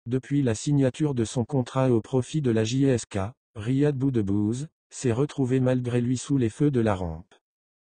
Depuis la signature de son contrat au profit de la JSK, Riyad Boudebouz s'est retrouvé malgré lui sous les feux de la rampe.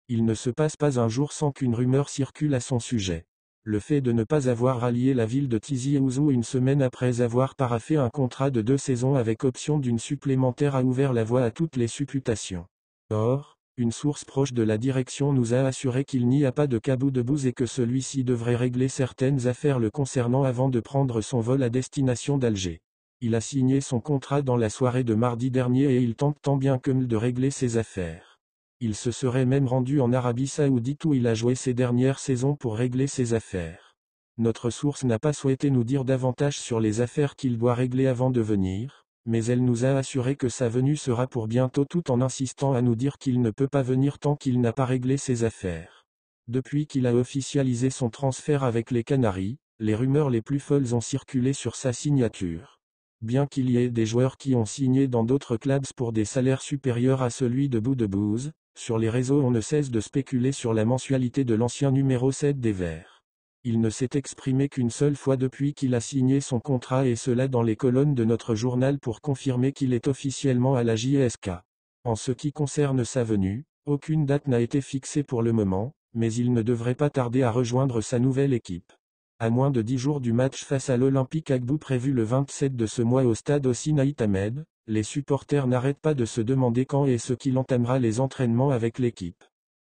Il ne se passe pas un jour sans qu'une rumeur circule à son sujet. Le fait de ne pas avoir rallié la ville de Tizi Ouzou une semaine après avoir paraphé un contrat de 2 saisons avec option d'une supplémentaire a ouvert la voie à toutes les supputations. Or, une source proche de la direction nous a assuré qu'il n'y a pas de cas Boudebouz et que celui-ci devrait régler certaines affaires le concernant avant de prendre son vol à destination d'Alger. Il a signé son contrat dans la soirée de mardi dernier et il tente tant bien que mal de régler ses affaires. Il se serait même rendu en Arabie Saoudite où il a joué ses dernières saisons pour régler ses affaires. Notre source n'a pas souhaité nous dire davantage sur les affaires qu'il doit régler avant de venir, mais elle nous a assuré que sa venue sera pour bientôt tout en insistant à nous dire qu'il ne peut pas venir tant qu'il n'a pas réglé ses affaires. Depuis qu'il a officialisé son transfert avec les Canaries, les rumeurs les plus folles ont circulé sur sa signature. Bien qu'il y ait des joueurs qui ont signé dans d'autres clubs pour des salaires supérieurs à celui de Boudebouz, sur les réseaux on ne cesse de spéculer sur la mensualité de l'ancien numéro 7 des Verts. Il ne s'est exprimé qu'une seule fois depuis qu'il a signé son contrat et cela dans les colonnes de notre journal pour confirmer qu'il est officiellement à la JSK. En ce qui concerne sa venue, aucune date n'a été fixée pour le moment, mais il ne devrait pas tarder à rejoindre sa nouvelle équipe. À moins de 10 jours du match face à l'Olympique Agbou prévu le 27 de ce mois au stade Ossinaït Ahmed, les supporters n'arrêtent pas de se demander quand et ce qu'il entamera les entraînements avec l'équipe.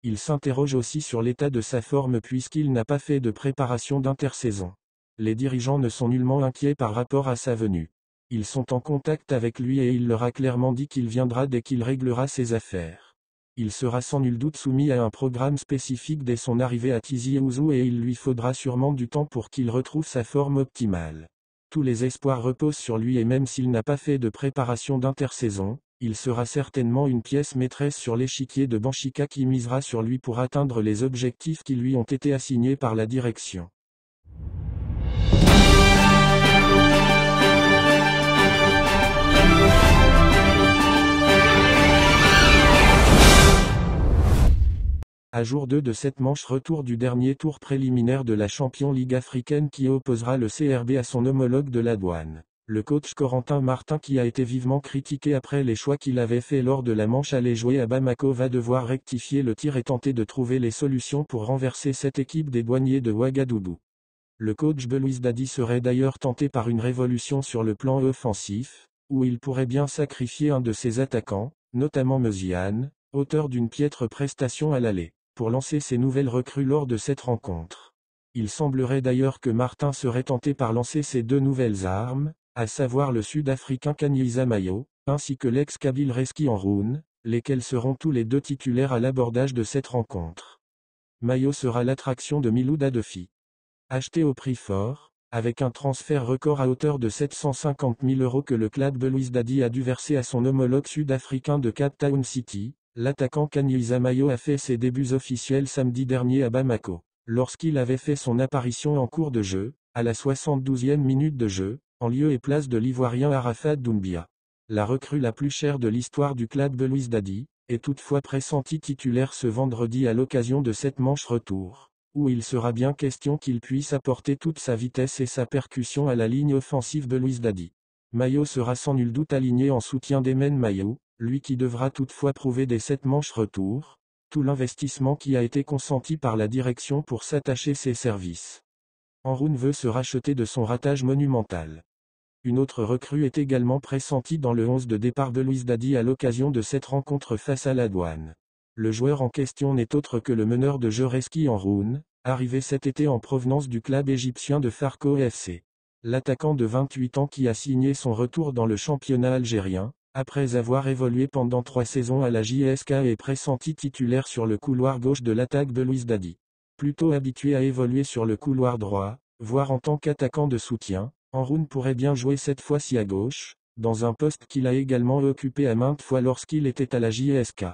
Ils s'interrogent aussi sur l'état de sa forme puisqu'il n'a pas fait de préparation d'intersaison. Les dirigeants ne sont nullement inquiets par rapport à sa venue. Ils sont en contact avec lui et il leur a clairement dit qu'il viendra dès qu'il réglera ses affaires. Il sera sans nul doute soumis à un programme spécifique dès son arrivée à Tizi Ouzou et il lui faudra sûrement du temps pour qu'il retrouve sa forme optimale. Tous les espoirs reposent sur lui et même s'il n'a pas fait de préparation d'intersaison, il sera certainement une pièce maîtresse sur l'échiquier de Benfica qui misera sur lui pour atteindre les objectifs qui lui ont été assignés par la direction. À jour 2 de cette manche retour du dernier tour préliminaire de la Champions League africaine qui opposera le CRB à son homologue de la Douane. Le coach Corentin Martin qui a été vivement critiqué après les choix qu'il avait fait lors de la manche aller jouer à Bamako va devoir rectifier le tir et tenter de trouver les solutions pour renverser cette équipe des douaniers de Ouagadougou. Le coach Belouiz Dadi serait d'ailleurs tenté par une révolution sur le plan offensif, où il pourrait bien sacrifier un de ses attaquants, notamment Meziane, auteur d'une piètre prestation à l'aller, pour lancer ses nouvelles recrues lors de cette rencontre. Il semblerait d'ailleurs que Martin serait tenté par lancer ses 2 nouvelles armes, à savoir le Sud-Africain Kanyisa Mayo, ainsi que l'ex-Kabyle Reski Enroun, lesquels seront tous les 2 titulaires à l'abordage de cette rencontre. Mayo sera l'attraction de Milou Dadefi. Acheté au prix fort, avec un transfert record à hauteur de 750 000 € que le club Belouiz Dadi a dû verser à son homologue sud-africain de Cape Town City, l'attaquant Kanyisa Mayo a fait ses débuts officiels samedi dernier à Bamako, lorsqu'il avait fait son apparition en cours de jeu, à la 72e minute de jeu, en lieu et place de l'Ivoirien Arafat Doumbia. La recrue la plus chère de l'histoire du club Belouiz Dadi, est toutefois pressenti titulaire ce vendredi à l'occasion de cette manche retour, où il sera bien question qu'il puisse apporter toute sa vitesse et sa percussion à la ligne offensive Belouiz Dadi. Mayo sera sans nul doute aligné en soutien d'Emen Mayo, lui qui devra toutefois prouver dès cette manche retour, tout l'investissement qui a été consenti par la direction pour s'attacher ses services. Enroun veut se racheter de son ratage monumental. Une autre recrue est également pressentie dans le 11 de départ Belouiz Dadi à l'occasion de cette rencontre face à la Douane. Le joueur en question n'est autre que le meneur de jeu Reski Enroun, arrivé cet été en provenance du club égyptien de Farco FC. L'attaquant de 28 ans qui a signé son retour dans le championnat algérien, après avoir évolué pendant 3 saisons à la JSK est pressenti titulaire sur le couloir gauche de l'attaque Belouiz Dadi. Plutôt habitué à évoluer sur le couloir droit, voire en tant qu'attaquant de soutien, Enroun pourrait bien jouer cette fois-ci à gauche, dans un poste qu'il a également occupé à maintes fois lorsqu'il était à la JSK.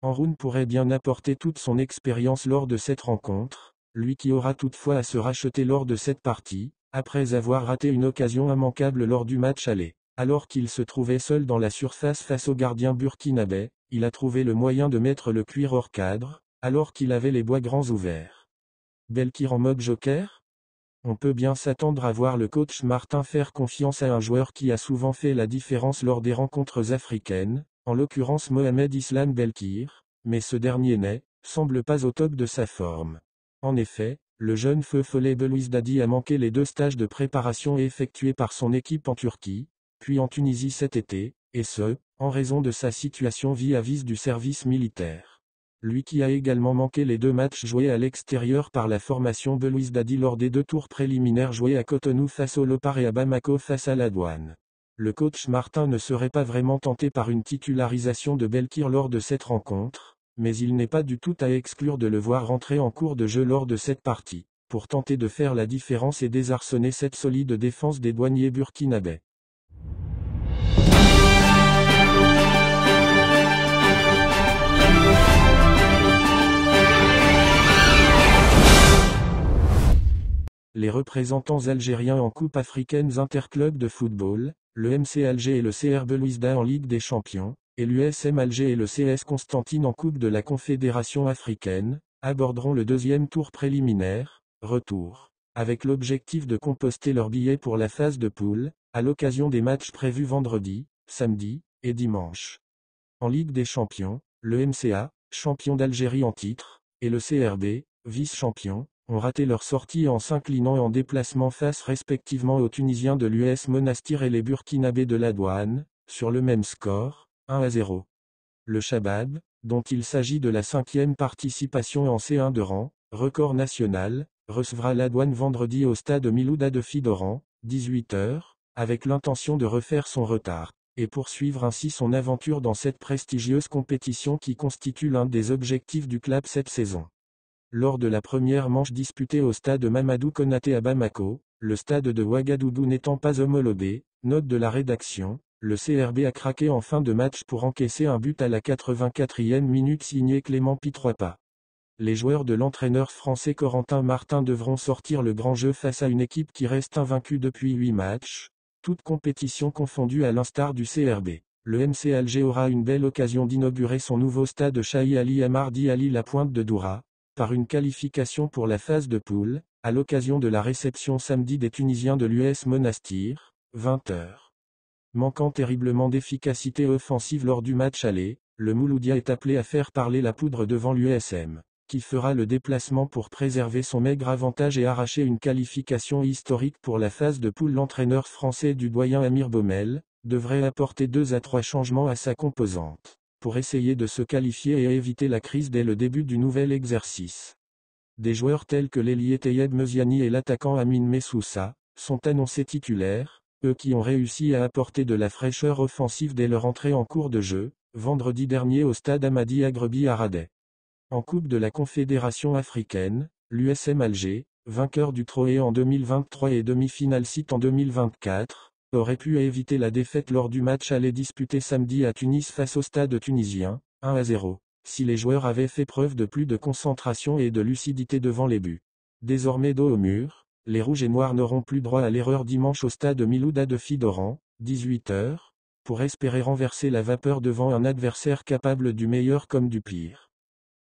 Enroun pourrait bien apporter toute son expérience lors de cette rencontre, lui qui aura toutefois à se racheter lors de cette partie, après avoir raté une occasion immanquable lors du match aller. Alors qu'il se trouvait seul dans la surface face au gardien burkinabé, il a trouvé le moyen de mettre le cuir hors cadre, alors qu'il avait les bois grands ouverts. Belkir en mode joker ? On peut bien s'attendre à voir le coach Martin faire confiance à un joueur qui a souvent fait la différence lors des rencontres africaines, en l'occurrence Mohamed Islam Belkir, mais ce dernier semble pas au top de sa forme. En effet, le jeune feu follet Belouizdadi a manqué les 2 stages de préparation effectués par son équipe en Turquie, puis en Tunisie cet été, et ce, en raison de sa situation vis-à-vis du service militaire. Lui qui a également manqué les 2 matchs joués à l'extérieur par la formation Belouizdadi lors des 2 tours préliminaires joués à Cotonou face au Leopard et à Bamako face à la Douane. Le coach Martin ne serait pas vraiment tenté par une titularisation de Belkir lors de cette rencontre, mais il n'est pas du tout à exclure de le voir rentrer en cours de jeu lors de cette partie, pour tenter de faire la différence et désarçonner cette solide défense des douaniers burkinabés. Les représentants algériens en Coupe africaine interclubs de football, le MC Alger et le CR Belouizdad en Ligue des Champions, et l'USM Alger et le CS Constantine en Coupe de la Confédération africaine, aborderont le 2e tour préliminaire, retour, avec l'objectif de composter leurs billets pour la phase de poule, à l'occasion des matchs prévus vendredi, samedi, et dimanche. En Ligue des Champions, le MCA, champion d'Algérie en titre, et le CRB, vice-champion, ont raté leur sortie en s'inclinant en déplacement face respectivement aux Tunisiens de l'US Monastir et les Burkinabés de la Douane, sur le même score, 1-0. Le Chabab, dont il s'agit de la 5e participation en C1 de rang, record national, recevra la Douane vendredi au stade Milouda de Fidoran, 18h, avec l'intention de refaire son retard, et poursuivre ainsi son aventure dans cette prestigieuse compétition qui constitue l'un des objectifs du club cette saison. Lors de la première manche disputée au stade Mamadou Konaté à Bamako, le stade de Ouagadougou n'étant pas homologué, note de la rédaction, le CRB a craqué en fin de match pour encaisser un but à la 84e minute signé Clément Pitroipa. Les joueurs de l'entraîneur français Corentin Martin devront sortir le grand jeu face à une équipe qui reste invaincue depuis 8 matchs, toutes compétitions confondues à l'instar du CRB. Le MC Alger aura une belle occasion d'inaugurer son nouveau stade Chahi Ali Amardi Ali La Pointe de Doura, par une qualification pour la phase de poule, à l'occasion de la réception samedi des Tunisiens de l'US Monastir, 20h. Manquant terriblement d'efficacité offensive lors du match aller, le Mouloudia est appelé à faire parler la poudre devant l'USM, qui fera le déplacement pour préserver son maigre avantage et arracher une qualification historique pour la phase de poule. L'entraîneur français du doyen Amir Baumel devrait apporter 2 à 3 changements à sa composante, pour essayer de se qualifier et éviter la crise dès le début du nouvel exercice. Des joueurs tels que l'ailier Tayeb Meziani et l'attaquant Amin Messoussa sont annoncés titulaires, eux qui ont réussi à apporter de la fraîcheur offensive dès leur entrée en cours de jeu, vendredi dernier au stade Amadi Agrebi à Radet. En Coupe de la Confédération africaine, l'USM Alger, vainqueur du Trophée en 2023 et demi-finale site en 2024, aurait pu éviter la défaite lors du match aller disputé samedi à Tunis face au stade tunisien, 1-0, si les joueurs avaient fait preuve de plus de concentration et de lucidité devant les buts. Désormais dos au mur, les rouges et noirs n'auront plus droit à l'erreur dimanche au stade Milouda de Fidoran, 18h, pour espérer renverser la vapeur devant un adversaire capable du meilleur comme du pire.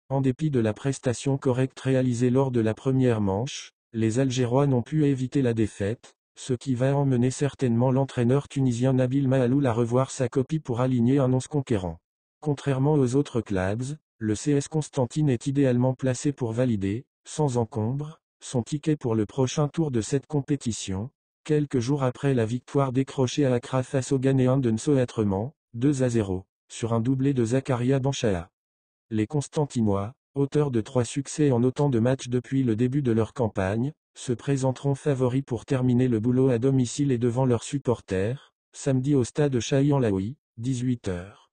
En dépit de la prestation correcte réalisée lors de la première manche, les Algérois n'ont pu éviter la défaite, ce qui va emmener certainement l'entraîneur tunisien Nabil Mahaloul à revoir sa copie pour aligner un 11 conquérant. Contrairement aux autres clubs, le CS Constantine est idéalement placé pour valider, sans encombre, son ticket pour le prochain tour de cette compétition, quelques jours après la victoire décrochée à Accra face aux Ghanéens de Nsoatreman, 2-0, sur un doublé de Zakaria Banchaa. Les Constantinois, auteurs de 3 succès en autant de matchs depuis le début de leur campagne, se présenteront favoris pour terminer le boulot à domicile et devant leurs supporters, samedi au stade Chahi en Laoui, 18h.